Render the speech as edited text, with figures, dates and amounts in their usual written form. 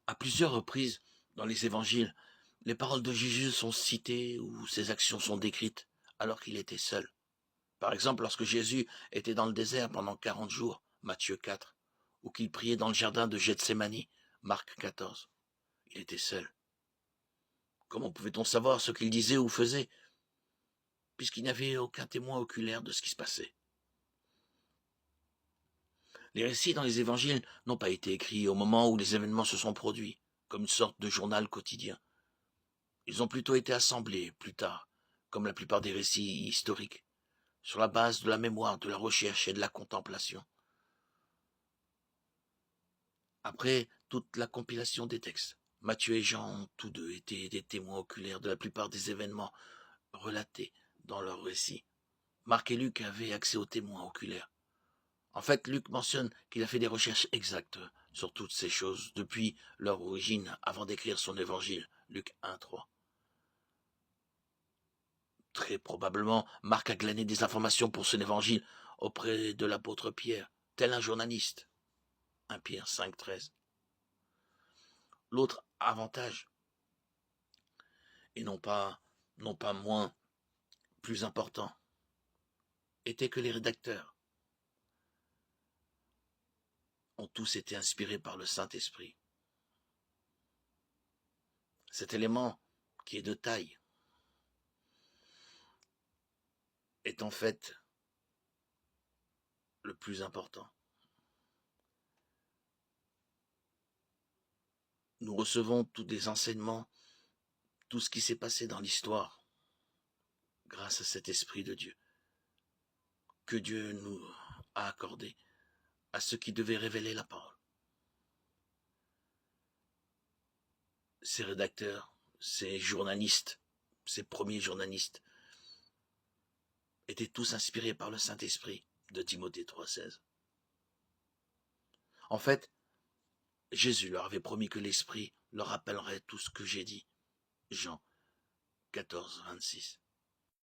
À plusieurs reprises, dans les évangiles, les paroles de Jésus sont citées ou ses actions sont décrites alors qu'il était seul. Par exemple, lorsque Jésus était dans le désert pendant 40 jours, Matthieu 4, ou qu'il priait dans le jardin de Gethsémani, Marc 14. Il était seul. Comment pouvait-on savoir ce qu'il disait ou faisait, puisqu'il n'y avait aucun témoin oculaire de ce qui se passait? Les récits dans les évangiles n'ont pas été écrits au moment où les événements se sont produits, comme une sorte de journal quotidien. Ils ont plutôt été assemblés plus tard, comme la plupart des récits historiques, sur la base de la mémoire, de la recherche et de la contemplation. Après toute la compilation des textes, Matthieu et Jean ont tous deux été des témoins oculaires de la plupart des événements relatés dans leurs récits. Marc et Luc avaient accès aux témoins oculaires. En fait, Luc mentionne qu'il a fait des recherches exactes sur toutes ces choses depuis leur origine avant d'écrire son évangile, Luc 1:3. Très probablement, Marc a glané des informations pour son évangile auprès de l'apôtre Pierre, tel un journaliste, 1 Pierre 5:13. L'autre avantage, et non pas moins plus important, était que les rédacteurs ont tous été inspirés par le Saint-Esprit. Cet élément, qui est de taille, est en fait le plus important. Nous recevons tous des enseignements, tout ce qui s'est passé dans l'histoire, grâce à cet Esprit de Dieu, que Dieu nous a accordé à ceux qui devaient révéler la parole. Ces rédacteurs, ces journalistes, ces premiers journalistes, étaient tous inspirés par le Saint-Esprit de Timothée 3:16. En fait, Jésus leur avait promis que l'Esprit leur rappellerait tout ce que j'ai dit. Jean 14:26.